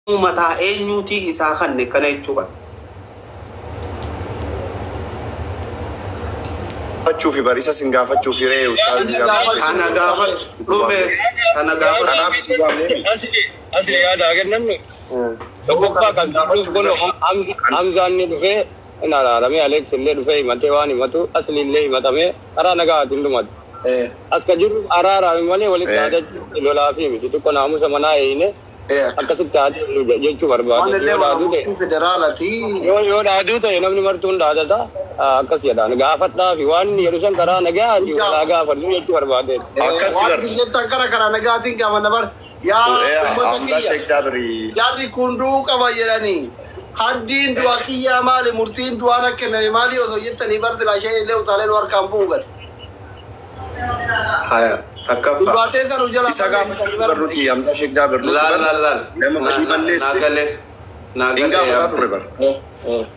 متى أنيوتي إساخن نكنا يشوفا شوفي باريسا سنغافة شوفي رأي أستاذ أنا غافل رومي أنا غافل أنا بسيبه أصلي هذا أقول نمني توقع كان كله همزاني دفع أنا رامي عليك سلة دفع متواني متو أصلي اللي متامي أرا نجا تندو مت أتكجر أرا رامي مالي ولي كذا لولا في ميت تو كنا همو سمنا إينه أكسب كذا يجوا برباد يو رادو تو ينام نمرتون رادا تا أكسب يدا نجا فتنا فيوان يروسن كرا نجا يولا نجا فتنا يجوا برباد أكسب كرا نجا تين كمان نبر يا حمزة شيخ جابري جاري كوندو كبايراني هادين دواكيا مالي مرتين دوانا كنا مالي وزوجتني برد العشاء اللي وطالين وركام بوغل هاي تكفى دباتين ترى وجلا إساقافة برروتي حمزة شيخ جابر لا لما مشي بلس ناقله إنغا فتاة ربر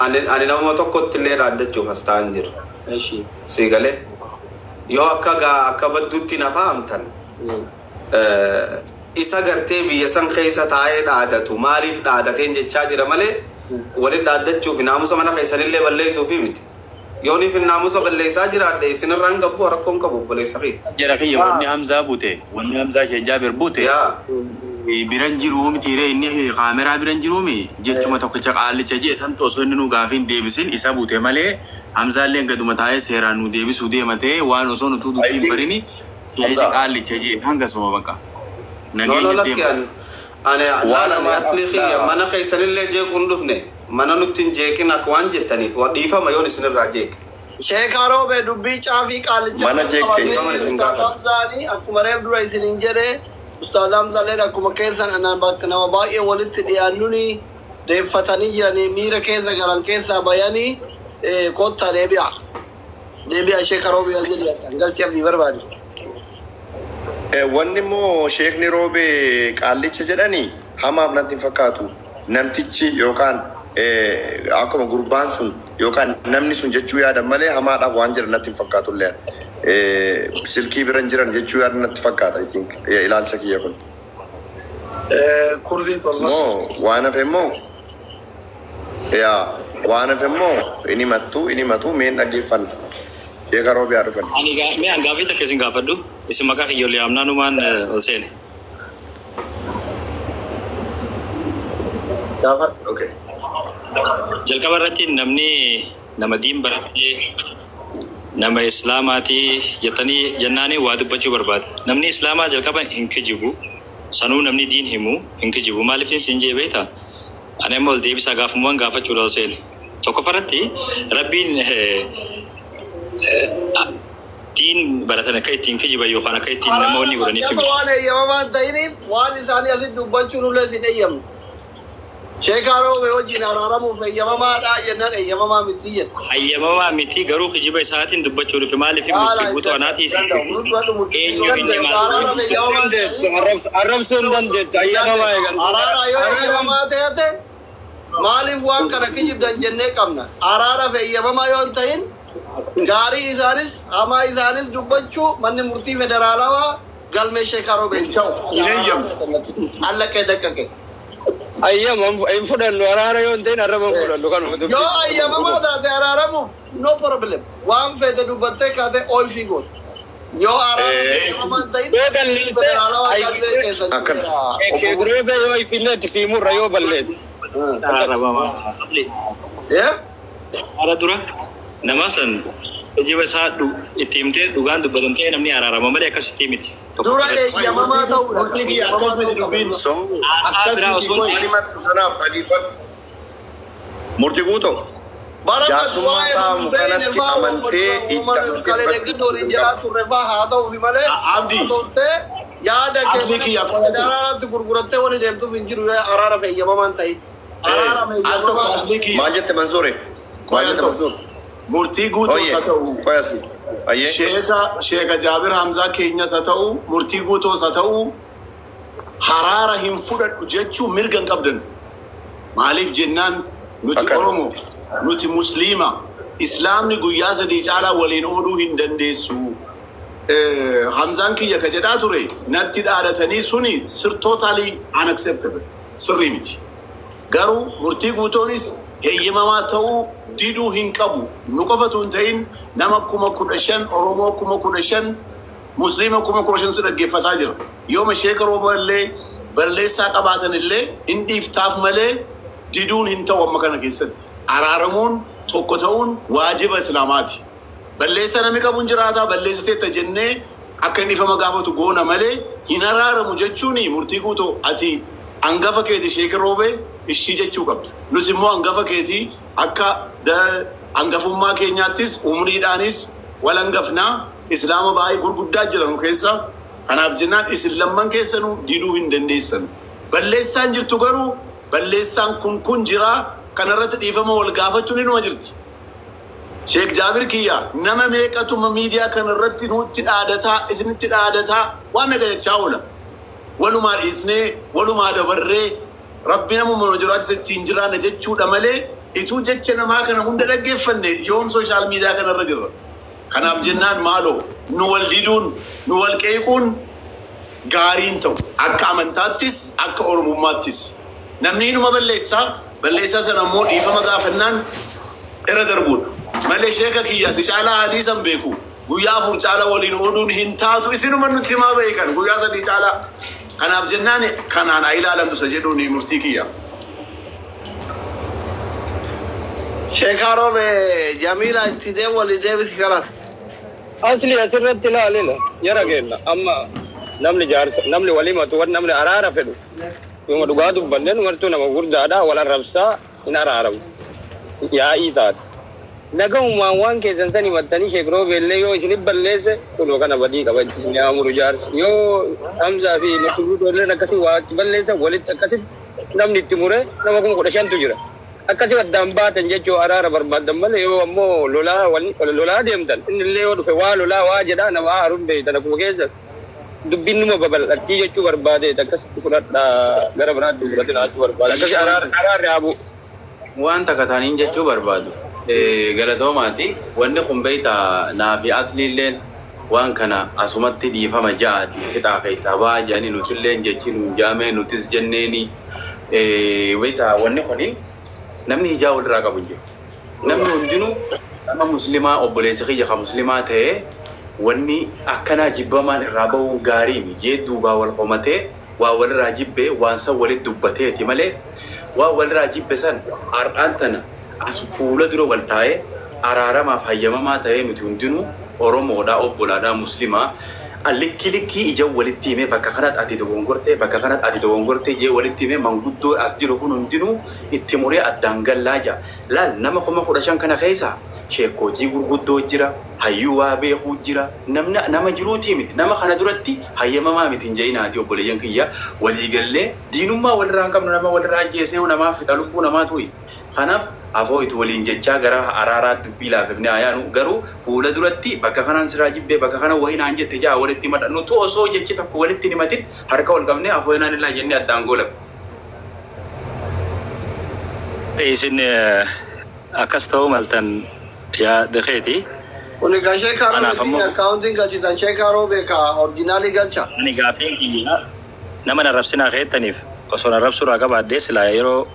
أنا نوما تقول تلي رادة جو هستانجر ماشي سيقله يو أكا بدوتي نفهم تن إسا قرتي بيسان خيسة تايد عادتو ماليف عادتين جتشا جرى مالي ولد عادتشو في ناموسا منا خيسان اللي بليسو في متي يوني في الناموسا بليسا جرى عادة إسان الران قبو ورقون قبو بليسا خي جرى خي وني همزة بوتي وني همزة شي جابر بوتي برنجرو متيري إني كاميرا برنجرو مي جتشو ما توقيتشاق آلي تجي إسان توسو إنو غافين ديبسين إسا بوتي مالي همزة اللي انقدو متاعي سيرانو ديبسو دي متي وانو سونو تودو تيم بريني يجي آلي تجي هنگا سوا بكا نولو لكيان أنا ما أصلي خيا مانا خيسان اللي جيك undufne mana nuttin jeekin akwaan jettaniif wadhiifa mayoon isin irraa jeek sheekaroo be dubbii caafii qaalicha mana jeekke Hamzaani akkuma reef dura isin jedhe Ustaaz Hamzaaleen akkuma keessan anaan bakka nama baay'ee walitti dhiyaannuni deeffatanii jiranii miira keessa galan keessaa bayanii kottaa deebi'a sheekaroo be jedhan galchee abdii barbaade wanni immoo sheekni roobe qaallicha jedhanii hamaaf natti hin fakkaatu namtichi yookaan akkuma gurbaan sun yookaan namni sun jechuu yaadan malee hamaadhaaf waan jiran natti hin fakkaatu illee silkii biran jiran jechuu yaadan natti fakkaata I think ilaalcha kiyya kun kursii tolma moo waan hafe immoo yaa waan hafe immoo inni matu meen dhaggeeffanna sheeka roobe haa dhufan mee hangaafii takka isin gaafadhu isin maqaa kiyyoollee amnaanumaan ol seene okay jalqaba irratti namni nama diin baratee nama islaamaatii jettanii jennaanii waa dubbachuu barbaada namni islaamaa jalqaba hin kijibu sanuu namni diin himu hin kijibu maaliif isin jee beektaa ani amma ol deebisaa gaafamumaan gaafachuudha ol seene tokkoffaratti rabbiin diin baratan akka ittiin kijiban yookaan akka ittiin namoonni godhaniif himu waan eeyyamamaan ta'iniif waan isaanii asitti dubbachuun ullee isin eeyyamu sheekaroo be wajjin araaramuuf eeyyamamaadha jennaan eeyyamamaa miti jedha eeyyamamaa miti garuu kijiba isaatiin dubbachuu dhufe maaliif murtii guutuu anaatiis eenyu inni arrabsuun dandeetta eeyyamamaa eegan araara yoo eeyyamamaa ta'e maaliif waan kana kijibdan jennee qabna araaraaf eeyyamamaa yoo hin ta'in gaarii isaanis hamaa isaanis dubbachuu manni murtii federaalawaa galmee sheekaroo beeku allaqee daqqaqe ayyama in fudhannu araara yoo hin ta'in arraba fudhannu kanuma yoo ayyamamaa taate araaramuuf no problem waan fedhe dubbattee kaatee oolfii goota yoo araara ta'in federaalawaa galmee keessa Egrebe yoo ifiletti fiimurra yoo balleeti ara dura nama san kijiba isaa itti himtee dhugaan dubbatan ta'e namni araarama malee akkasitti miti dura eeyyamamaa ta'uudha murtii guutuu jaarsummaa ta'amu kanatti amantee yaada keessaatti gurgurattee wani deemtuuf hin jiru araara eeyyamamaan ta'in maal jette Mansuure maal jette Mansuur murtii guutuu haa ta'u sheeka Jaabir Hamzaa keenyas haa ta'u murtii guutuu haa ta'u haraara hin fudhadhu jechuu mirga hin qabdan maaliif jennaan nuti Oromoo nuti Musliima Islaamni guyyaa sadii caalaa waliin ooluu hin dandeessu Hamzaan kiyya ka jedhaa ture natti dhaadhatanii suni totally unacceptable sirrii miti garuu murtii guutoonis heeyyamamaa ta'uu diduu hin qabu. Nu qofatu hin ta'in nama 15,000 Oromoo 15,000 Musliima 15,000 su dhaggeeffataa jira. Yooma sheeka Rooba illee balleessaa qabaatan illee hin dhiiftaaf malee diduun hin ta'u amma kana keessatti. Araaramuun tokko ta'uun waajiba Islaamaati. Balleessa namni qabuun jiraata balleessiteetta jennee akka inni ifama gaafatu goona malee hin araaramu jechuun murtii guutoo ati hangafa keeti sheeka Roobee ishii jechuu qabda. Nus immoo hangafa keeti akka hangafummaa keenyaattis umriidhaanis wal hangafnaa Islaama baay'ee gurguddaa jiran keessa. Kanaaf jennaan isin lamman keessanuu diduu hin dandeessan. Balleessaan jirtu garuu balleessaan kun jira kanarratti dhiifama wal gaafachuun inuma jirti. Sheek Jaabir kiyya nama meeqatuma miidiyaa kanarratti nutti dhaadataa isinitti dhaadataa waan meeqa jechaa oola. Walumaa dhiisnee walumaa dabarree rabbi namuma jiraatu ittiin jiraanna jechuudha malee ituu jecha namaa kana hunda dhaggeeffanne yoom sooshaal miidiyaa kanarra jirra. Kanaaf jennaan maaloo nu wal diduun nu wal qeequun gaariin ta'u akka amantaattis akka oromummaattis namni inuma balleessaa sana immoo dhiifama gaafannaan irra darbuudha. Malee sheeka kiyya si caalaa hadiisan beeku guyyaa 4 caalaa waliin oduun hin taatu isinuma nutti himaa beekan guyyaa 3 caalaa. Kanaaf jennaan kanaan haa ilaalamtu isa jedhuun murtii kiyya. Sheeka Roobee Jamiila itti deewwali deebisi galata. Asli asirratti ilaalina yara kenna amma namni walimatu wan namni araara fedhu yoo dhugaa dubbanne numartuu nama gurdaadha wal arrabsaa hin araaramu yaa'ii taate nagahumaan waan keessan sani mattanii Sheek Roobee illee yoo isin balleesse kunoo kana badii qabachi ni amuru jaar yoo Hamzaa fi nuti guutoolleen akkasii waa balleessa walitti akkasitti namni itti mure nama 15,000tu jira. Akkasii waddaan baatan jechuu araara barbaadan malee yoo ammoo lolaa deemtan inni illee yoo dhufe waa lolaa waa jedhaa nama haaruun beeytan akkuma keessa dubbiin numa babal'attii jechuu barbaade akkasitti fudhadhaa gara biraatti fudhatin haachuu barbaada akkasii araarri haabu. Waan takka taaniin jechuu barbaadu galatoomaati wanni kun beeyta naafi asliilleen waan kana asumatti dhiifama ja'aati fixaa keessaa baa jedhanii nutilleen jechi nuun jaamee nutis jenneeni beeyta wanni kuni namni hijaa walirraa qabu jiru. Namni hundinuu nama muslimaa obboleessa kiyya kan muslimaa ta'ee wanni akkanaa jibbamaan irraa bahuun gaarii jee duubaa wal qomatee waa walirraa jibbee waan san walitti dubbateeti malee waa walirraa jibbe san har'aan tana as fuula dura wal taa'ee araaramaaf hayyamamaa ta'ee nuti hundinuu Oromoodhaa obbolaadhaa muslimaa likki ija walitti himee bakka kanatti ati dogongortee jee walitti himee manguddoo as jiru kun hundinuu itti muree addaan gallaa jira. Laal nama 15,000 kana keessa sheekotii gurguddoo jira, hayyuu waa beekuu jira, nama jiruutii miti. Nama kana duratti hayyamamaa miti hin je'inaati obboleeyyan kiyya waliigallee diinummaa walirraa hin qabnu nama walirraa ajjeesee namaaf fixa lubbuu namaa tu'i. Kanaaf afoo itu waliin jechaa gara araaraa dubbii laafifnee ayaanu garuu fuula duratti bakka kanaan siraa jibbee bakka kana wayinaan jette jaa walitti madhannu tu osoo jechi tokko walitti himatin harka wal qabnee afoo inaan illaa jennee addaan goolabne. Isin akkas ta'uu maltan yaa dekeeti. Kuni ka Sheeka Roobee akkaawuntiin galchitan Sheeka Roobee ka orginaalii galcha. Ani gaafiin kiyya nama narrabsinaa keettaniif osoo narrabsuudhaa qabaadhee silaa yeroo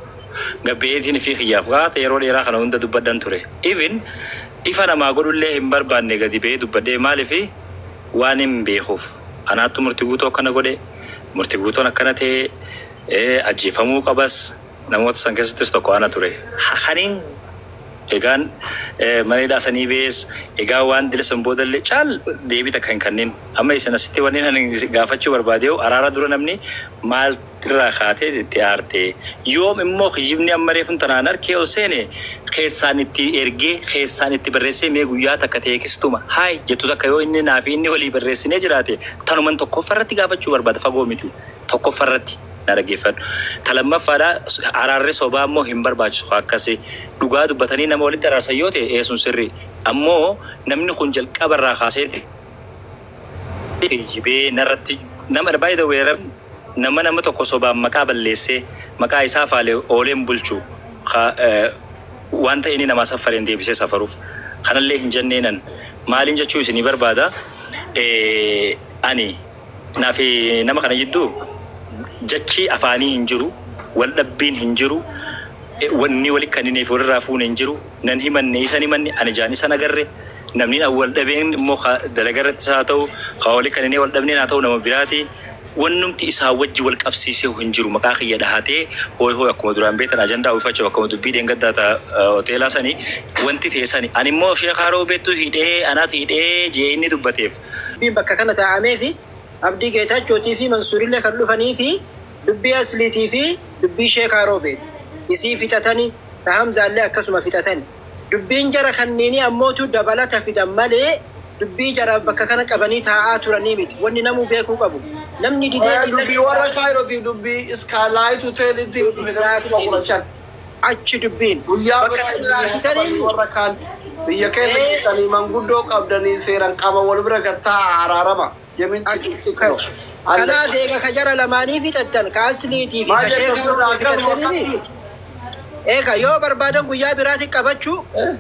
gabbeetiin fi xiyyaaf gaata yeroo dheeraa kana hunda dubbaddan ture. Even ifa namaa godhullee hin barbaanne gadi ba'ee dubbadhee maaliif waan hin beekuuf. Anaattu murtii guutoo akkana godhe murtii guutoon akkana ta'ee ajjeefamuu qabas namoota san keessattis tokko ana ture. Haniin egaan mareedhaa sanii bees egaa waan dila san boodallee caal deebita kan kanneen amma isin asitti wanneen ani gaafachuu barbaadeewu araara dura namni maalirraa kaatee itti aartee yoom immoo kijibni amma reefun tanaan arkee ol seene keessaan itti ergee keessaan itti barreessee mee guyyaa takka teekistuma haay jettu takka yoo inni naa fi inni walii barreessinee jiraate tanuman tokkoffarratti gaafachuu barbaada fagoo miti tokkoffarratti. Narageeffadhu. Talamaffaadhaa araarri sobaa immoo hin barbaachisu akkasii dhugaa dubbatanii nama walitti araarsan yoo ta'e eesun sirrii. Ammoo namni kun jalqabarraa kaasee jibee narratti nama baay'ee weerara nama tokko sobaan maqaa balleessee maqaa isaa faalee ooleen bulchu wanta inni nama safareen deebisee safaruuf kanallee hin jenneenan maaliin jechuu isinii barbaada ani naafi nama kana jidduu jechi afaanii hin jiru والدبين هنجرو wanni wali kanine furra fuun injiru nan himanne isani manni ani jani sana garre namni awwal dabeen mo dalagarrat saatau khawli kanine wal dabne na taw nama birati wannumti isa wajji wal qabsise hinjiru maka khiya dahate hoy hoy akuma duran betan agenda u facho akuma dubbi den gaddata hotela sani wanti teesani ani mo sheekh haro betu hide anati hide je inni dubbateef bi bakka kana taame fi abdi geetachoti fi mansurille kan dhufani fi dubbi asliti fi dubbi sheekh haro bet isi fitatani hamza alle akasuma fitatani dubbiin jara kannini ammotu dabalata fidamale dubbi jara bakka kana qabani taa'aa turani miti wanni namu beeku qabu namni didee dubbi warra kaayrooti dubbi iskaalaayitu teeliti achi dubbiin bakka kana warra kaan biyya keessa jirtanii manguddoo qabdanii seeran qaba wal bira gattaa araarama yemin kana deega ka jara lamaanii fixattan ka asliitii fi ka sheekaa eka yo barbadan guyya birati qabachu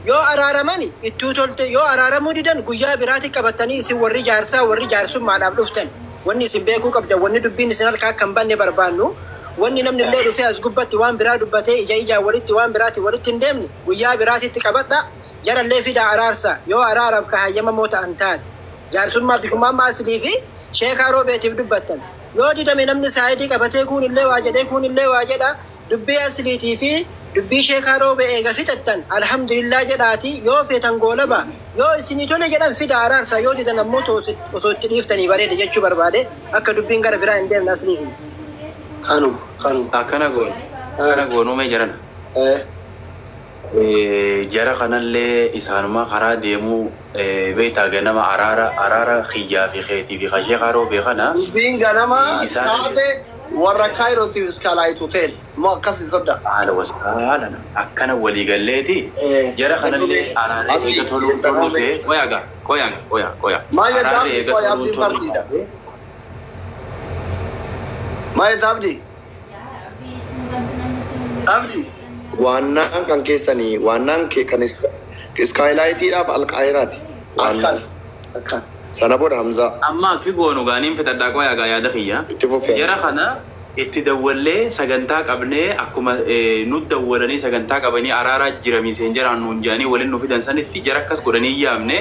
yo araramani ittu tolte yo araramu didan guyya birati qabatani si warri jaarsu maadab duftan wonni simbeeku qabda wonni dubbin sinal ka kan banne barbaannu wonni namni le dufe as gubbatti waan bira dubbate ija walitti waan birati walitti ndemni guyya birati qabadda jara le fida ararsa yo araraf ka hayyama mota antaad jaarsumma bikuma masli fi sheekha robeetif dubbatan yo didame namni saayidi qabate kun ille waajade kun ille waajada dubbi asliti fi dubbi sheekha robe eega fitattan alhamdulillah jedhaati yoo feetan goolaba yoo isini tole jedhan fida ararsa yoo didan ammoo osoo itti dhiiftanii bareeda jechuu barbaade akka dubbiin gara biraa hin deemne asliifi kanu akkana goonumee jiran jara kanallee isaanuma karaa deemuu beektaa ganama araara xiyyaa fi keetii fi sheekha robe kana dubbiin ganama taate warra kaayrooti iskaalaayitu teel moo akkasi sodda ala wasala akkana walii galleeti jara kanallee araara eega toluu be koya maaya dabdi waannaan kan keessanii waannaan kan iskaayilaayitiidhaaf alqaayiraati akkan sana booda hamza amma fi goonu gaaniin fitadhaa koyaa yaada kiyya itti fufee jara kana itti dawwallee sagantaa qabnee akkuma nu dawwalanii sagantaa qabanii araaraa jiramiiseen jaraan nuun jaanii waliin nu fidan sanitti jara akkas godhanii yaamne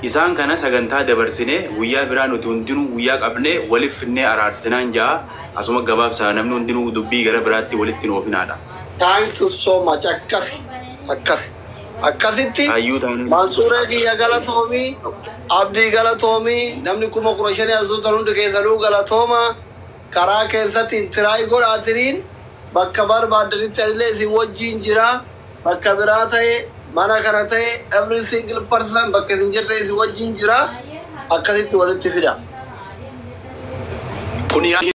isaan kana sagantaa dabarsine guyyaa biraa nuti hundinuu guyyaa qabnee waliif finnee araarsinaan jaa asuma gabaabsaa namni hundinuu dubbii gara biraatti walitti nu ofinaadha. Thank you so much akkasitti mansuuree kiyya galatoomii abdii galatoomii namni kuma kurashanii asuutan hundi keessanuu galatooma karaa keessatti intiraay godhaatiniin bakka barbaadanitti illee isin wajjiin jira bakka biraa ta'e mana kana ta'e every single person bakka isin jirte isin wajjiin jira akkasitti walitti fida.